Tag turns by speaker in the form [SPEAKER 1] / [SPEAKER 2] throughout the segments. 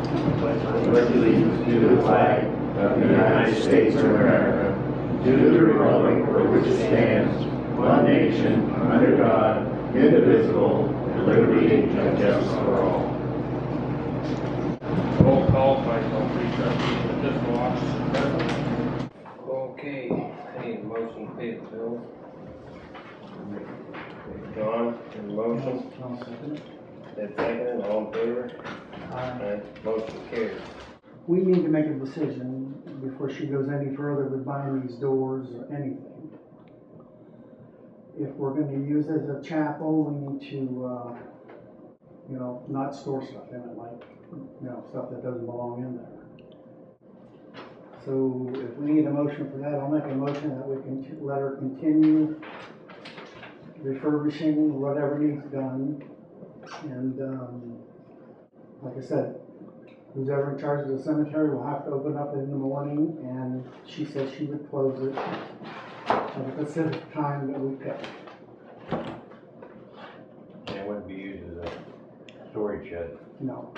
[SPEAKER 1] pledge allegiance to the flag of the United States of America, to the republic for which it stands, one nation, under God, indivisible, with liberty and justice for all.
[SPEAKER 2] Roll call by all three trustees and fiscal officers present. Okay, I need a motion to pay the bills. John, any motion?
[SPEAKER 3] I'll second it.
[SPEAKER 2] Ed second, all in favor? Aye. Motion carries.
[SPEAKER 3] We need to make a decision before she goes any further with buying these doors or anything. If we're gonna use it as a chapel, we need to, not store stuff in it, like, stuff that doesn't belong in there. So if we need a motion for that, I'll make a motion that we can let her continue refurbishing whatever needs done. And, like I said, who's ever in charge of the cemetery will have to open up in the morning, and she said she would close it at a specific time that we pick.
[SPEAKER 1] And it wouldn't be used as a storage shed.
[SPEAKER 3] No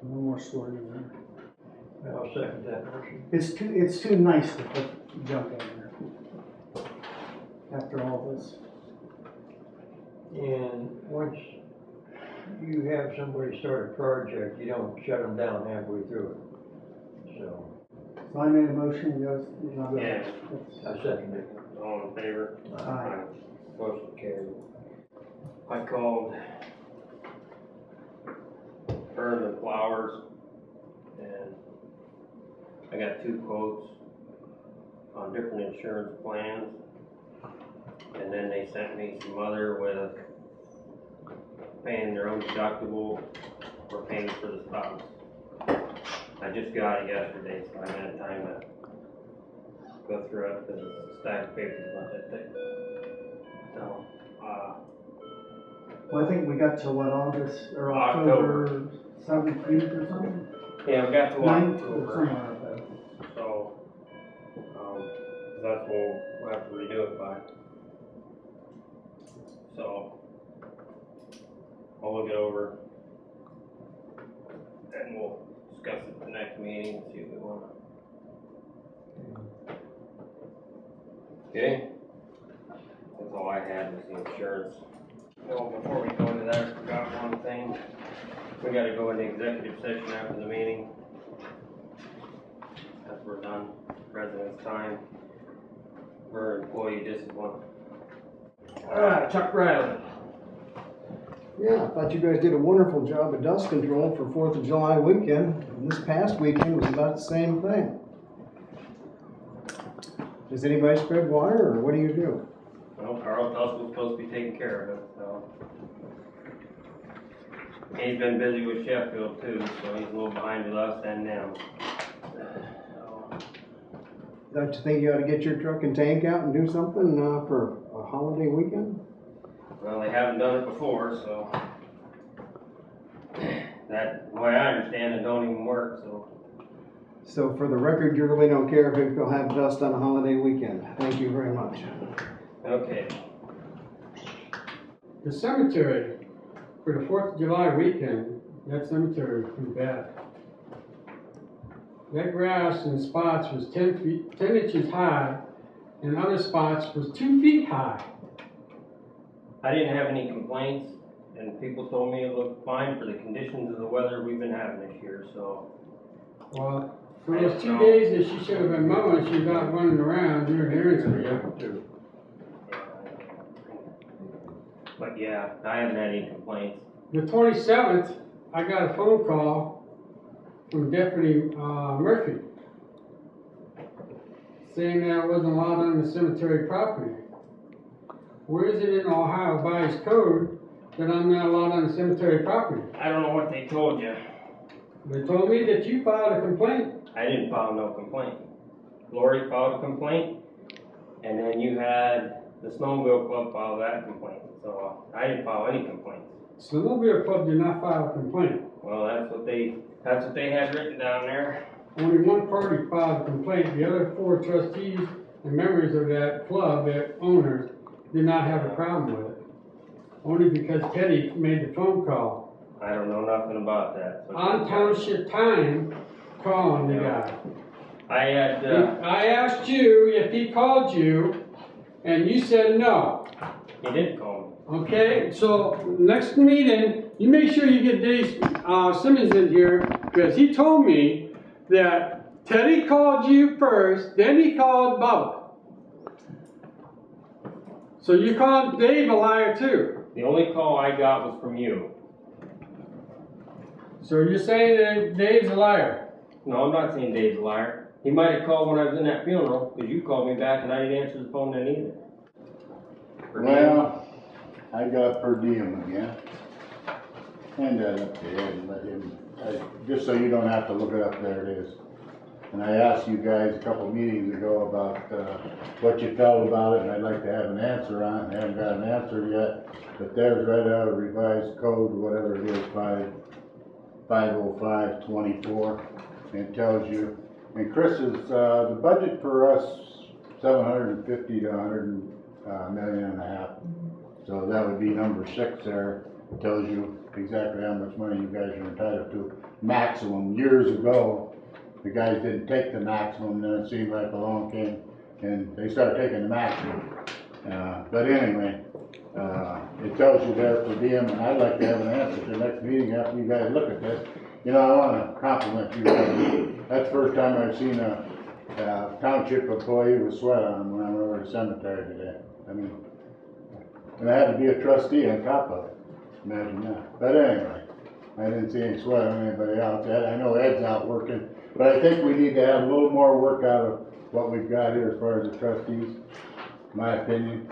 [SPEAKER 3] more storage in there.
[SPEAKER 4] I'll second that motion.
[SPEAKER 3] It's too nice to put junk in there after all this.
[SPEAKER 4] And once you have somebody start a project, you don't shut them down halfway through it. So
[SPEAKER 3] So I made a motion, yes.
[SPEAKER 2] Yeah.
[SPEAKER 4] I second it.
[SPEAKER 2] All in favor?
[SPEAKER 3] Aye.
[SPEAKER 2] Motion carried. I called Fern and Flowers, and I got 2 quotes on different insurance plans. And then they sent me some other with paying their own deductible or paying for the spouse. I just got it yesterday, so I haven't had time to go through it because it's a stack of papers about that thing. So,
[SPEAKER 3] Well, I think we got to what, August or
[SPEAKER 2] October.
[SPEAKER 3] October 17th or something?
[SPEAKER 2] yeah, we got to
[SPEAKER 3] 9th or
[SPEAKER 2] October,
[SPEAKER 3] something like that.
[SPEAKER 2] so, that's when we'll have to redo it by. So, I'll look it over and we'll discuss it at the next meeting and see if we want to. Okay? That's all I had was the insurance. Well, before we go into that, I forgot one thing. We gotta go into executive session after the meeting. After we're done, president's time for employee discipline. Chuck Riley.
[SPEAKER 5] Yeah, I thought you guys did a wonderful job of dust control for 4th of July weekend. And this past weekend was about the same thing. Does anybody spread water, or what do you do?
[SPEAKER 2] Well, Carl Tusk was supposed to be taking care of it, so. He's been busy with Sheffield too, so he's a little behind with us and them. So,
[SPEAKER 5] Don't you think you ought to get your truck and tank out and do something for a holiday weekend?
[SPEAKER 2] well, they haven't done it before, so. That, the way I understand it, don't even work, so.
[SPEAKER 5] So for the record, you really don't care if you'll have dust on a holiday weekend. Thank you very much.
[SPEAKER 2] Okay.
[SPEAKER 6] The cemetery, for the 4th of July weekend, that cemetery was pretty bad. That grass in spots was 10 inches high, and other spots was 2 feet high.
[SPEAKER 2] I didn't have any complaints, and people told me it looked fine for the conditions of the weather we've been having this year, so.
[SPEAKER 6] Well, for those 2 days that she should have been mowing, she was out running around doing errands for you.
[SPEAKER 2] But yeah, I haven't had any complaints.
[SPEAKER 6] The 27th, I got a phone call from Deputy Murphy saying that I wasn't allowed on the cemetery property. Where is it in Ohio by its code that I'm not allowed on the cemetery property?
[SPEAKER 2] I don't know what they told you.
[SPEAKER 6] They told me that you filed a complaint.
[SPEAKER 2] I didn't file no complaint. Lori filed a complaint, and then you had the Snowmobile Club file that complaint. So I didn't file any complaints.
[SPEAKER 6] Snowmobile Club did not file a complaint.
[SPEAKER 2] Well, that's what they had written down there.
[SPEAKER 6] Only one party filed a complaint. The other 4 trustees and members of that club, their owners, did not have a problem with it. Only because Teddy made the phone call
[SPEAKER 2] I don't know nothing about that. So
[SPEAKER 6] On township time, calling the guy.
[SPEAKER 2] I had,
[SPEAKER 6] I asked you if he called you, and you said no.
[SPEAKER 2] he did call
[SPEAKER 6] Okay, so next meeting, you make sure you get Dave Simmons in here, because he told me that Teddy called you first, then he called Bubba. So you called Dave a liar too.
[SPEAKER 2] me. The only call I got was from you.
[SPEAKER 6] So you're saying that Dave's a liar?
[SPEAKER 2] No, I'm not saying Dave's a liar. He might have called when I was in that funeral, because you called me back and I didn't answer the phone then either.
[SPEAKER 1] Well, I got per diem again. Hand that up to Ed and let him, just so you don't have to look it up, there it is. And I asked you guys a couple meetings ago about, what you felt about it, and I'd like to have an answer on it, I haven't got an answer yet. But there's right out of revised code, whatever it is, 505-24, and it tells you. And Chris is, the budget for us, 750 to 100 million and a half. So that would be number 6 there. It tells you exactly how much money you guys are entitled to. Maximum. Years ago, the guys didn't take the maximum, then it seemed like along came and they started taking the maximum. But anyway, it tells you there per diem, and I'd like to have an answer to the next meeting after you guys look at this. You know, I want to compliment you guys. That's the first time I've seen a township employee with sweat on them when I went over to the cemetery today. I mean, and I had to be a trustee on top of it. Imagine that. But anyway, I didn't see any sweat on anybody else. I know Ed's out working, but I think we need to have a little more work out of what we've got here as far as the trustees, my opinion.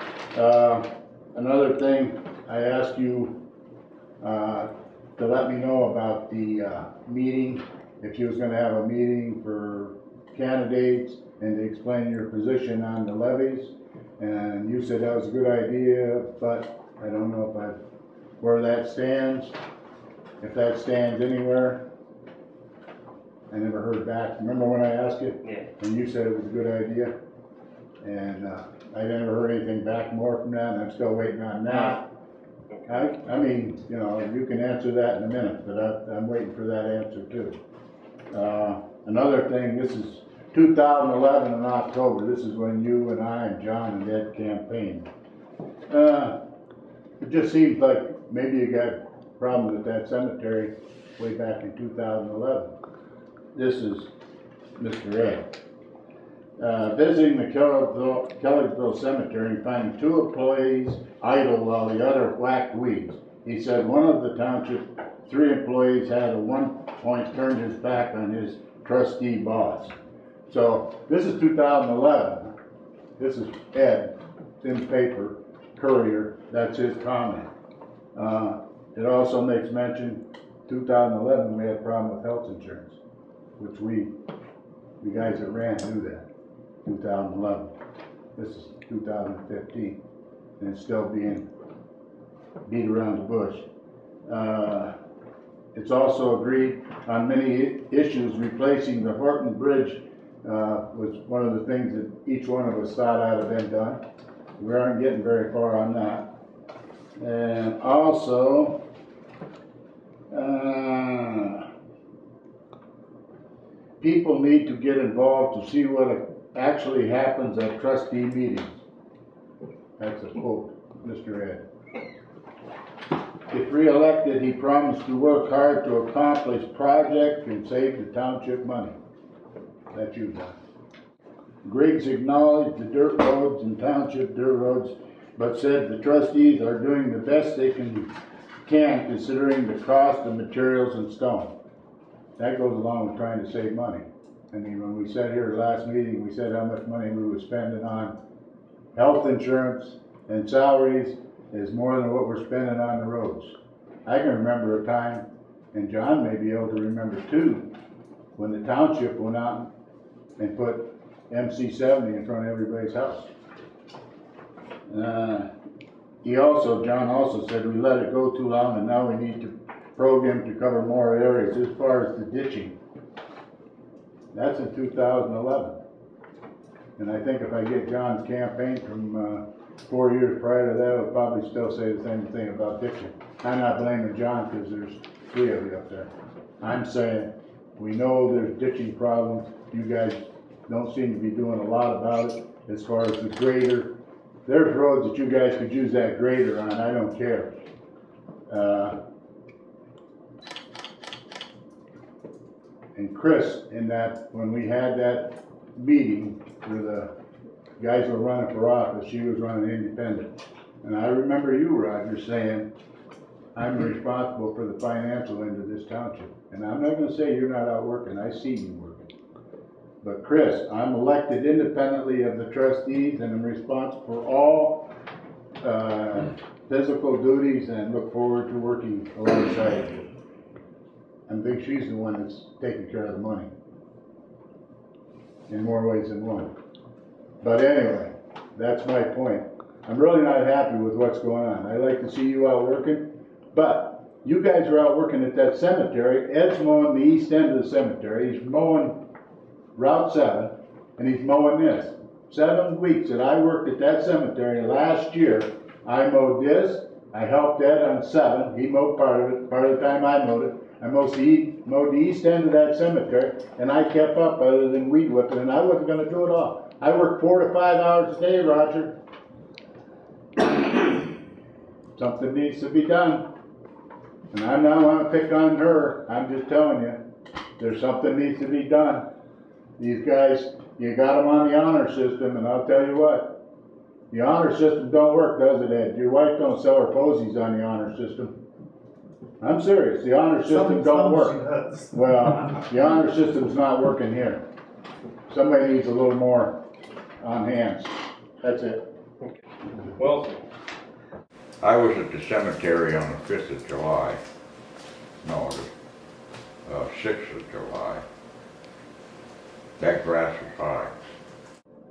[SPEAKER 1] Another thing, I asked you to let me know about the meeting, if you was gonna have a meeting for candidates and to explain your position on the levies. And you said that was a good idea, but I don't know where that stands, if that stands anywhere. I never heard back. Remember when I asked you?
[SPEAKER 2] Yeah.
[SPEAKER 1] And you said it was a good idea? And I never heard anything back more from that, and I'm still waiting on that. I mean, you know, you can answer that in a minute, but I'm waiting for that answer too. Another thing, this is 2011 in October. This is when you and I and John and Ed campaigned. It just seems like maybe you got problems with that cemetery way back in 2011. This is Mr. Ed. Visiting the Kellersville Cemetery and finding 2 employees idle while the other whacked weeds. He said one of the township 3 employees had at one point turned his back on his trustee boss. So this is 2011. This is Ed, in paper, Courier, that's his comment. It also makes mention, 2011 we had a problem with health insurance, which the guys that ran knew that, 2011. This is 2015, and it's still being beat around the bush. It's also agreed on many issues. Replacing the Horton Bridge was one of the things that each one of us thought ought to have been done. We aren't getting very far on that. And also, people need to get involved to see what actually happens at trustee meetings. That's a quote, Mr. Ed. If re-elected, he promised to work hard to accomplish projects and save the township money. That's you, John. Griggs acknowledged the dirt roads and township dirt roads, but said the trustees are doing the best they can considering the cost of materials and stone. That goes along with trying to save money. I mean, when we sat here last meeting, we said how much money we were spending on health insurance and salaries is more than what we're spending on the roads. I can remember a time, and John may be able to remember too, when the township went out and put MC70 in front of everybody's house. John also said we let it go too long and now we need to program to cover more areas as far as the ditching. That's in 2011. And I think if I get John's campaign from 4 years prior to that, I'll probably still say the same thing about ditching. I'm not blaming John because there's three of you up there. I'm saying, we know there's ditching problems, you guys don't seem to be doing a lot about it. As far as the grader, there's roads that you guys could use that grader on, I don't care. And Chris, in that, when we had that meeting where the guys were running for office, she was running independent. And I remember you, Roger, saying, I'm responsible for the financial end of this township. And I'm not gonna say you're not out working, I see you working. But Chris, I'm elected independently of the trustees and I'm responsible for all physical duties and look forward to working alongside you. I think she's the one that's taking care of the money in more ways than one. But anyway, that's my point. I'm really not happy with what's going on. I like to see you out working, but you guys are out working at that cemetery. Ed's mowing the east end of the cemetery. He's mowing Route 7, and he's mowing this. 7 weeks that I worked at that cemetery last year, I mowed this. I helped Ed on 7. He mowed part of it. Part of the time I mowed it. I mowed the east end of that cemetery, and I kept up other than weed whipping, and I wasn't going to do it all. I worked 4 to 5 hours a day, Roger. Something needs to be done. And I'm not want to pick on her. I'm just telling you, there's something needs to be done. These guys, you got them on the honor system, and I'll tell you what, the honor system don't work, does it, Ed? Your wife don't sell her posies on the honor system. I'm serious, the honor system don't work. Well, the honor system's not working here. Somebody needs a little more on hands. That's it.
[SPEAKER 2] Wilson.
[SPEAKER 7] I was at the cemetery on the 5th of July. No, the 6th of July. That grass was high.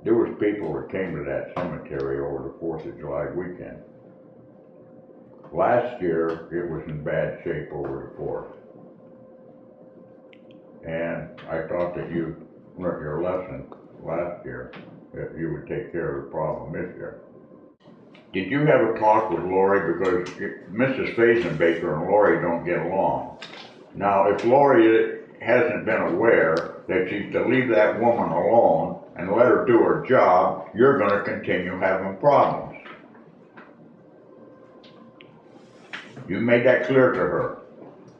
[SPEAKER 7] There was people that came to that cemetery over the 4th of July weekend. Last year, it was in bad shape over the 4th. And I thought that you learned your lesson last year, that you would take care of the problem this year. Did you have a talk with Lori? Because Mrs. Fazenbaker and Lori don't get along. Now, if Lori hasn't been aware that she's to leave that woman alone and let her do her job, you're going to continue having problems. You made that clear to her.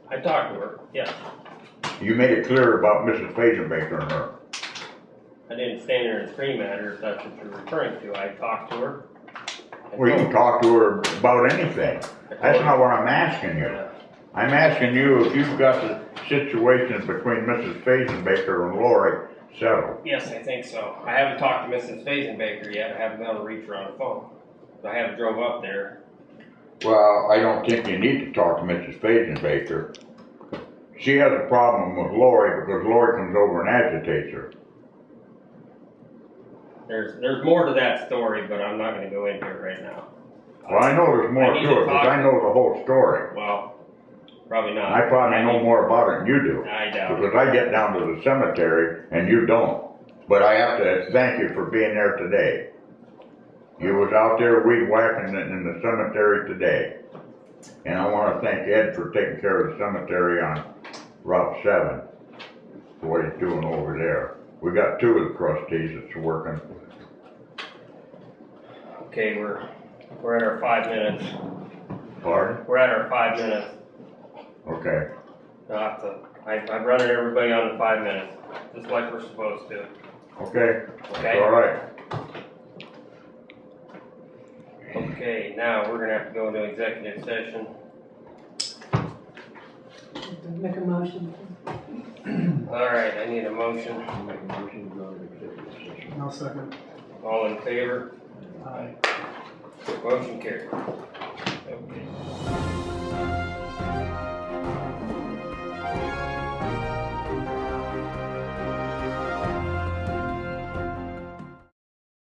[SPEAKER 2] I talked to her, yes.
[SPEAKER 7] You made it clear about Mrs. Fazenbaker and her.
[SPEAKER 2] I didn't stand there and scream at her, if that's what you're referring to. I talked to her.
[SPEAKER 7] Well, you can talk to her about anything. That's not what I'm asking you. I'm asking you if you've got the situation between Mrs. Fazenbaker and Lori settled.
[SPEAKER 2] Yes, I think so. I haven't talked to Mrs. Fazenbaker yet. I haven't been able to reach her on the phone. I haven't drove up there.
[SPEAKER 7] Well, I don't think you need to talk to Mrs. Fazenbaker. She has a problem with Lori because Lori comes over and agitates her.
[SPEAKER 2] There's more to that story, but I'm not going to go into it right now.
[SPEAKER 7] Well, I know there's more to it because I know the whole story.
[SPEAKER 2] Well, probably not.
[SPEAKER 7] I probably know more about it than you do.
[SPEAKER 2] I doubt it.
[SPEAKER 7] Because I get down to the cemetery and you don't. But I have to thank you for being there today. You was out there weed whacking in the cemetery today. And I want to thank Ed for taking care of the cemetery on Route 7, for what he's doing over there. We got 2 of the trustees that's working.
[SPEAKER 2] Okay, we're at our 5 minutes.
[SPEAKER 7] Pardon?
[SPEAKER 2] We're at our 5 minutes.
[SPEAKER 7] Okay.
[SPEAKER 2] I'm running everybody on to 5 minutes, just like we're supposed to.
[SPEAKER 7] Okay.
[SPEAKER 2] Okay.
[SPEAKER 7] That's all right.
[SPEAKER 2] Okay, now we're gonna have to go into executive session.
[SPEAKER 8] Make a motion.
[SPEAKER 2] All right, I need a motion.
[SPEAKER 4] Make a motion to go into executive session.
[SPEAKER 3] I'll second.
[SPEAKER 2] All in favor?
[SPEAKER 3] Aye.
[SPEAKER 2] Motion carried. Okay.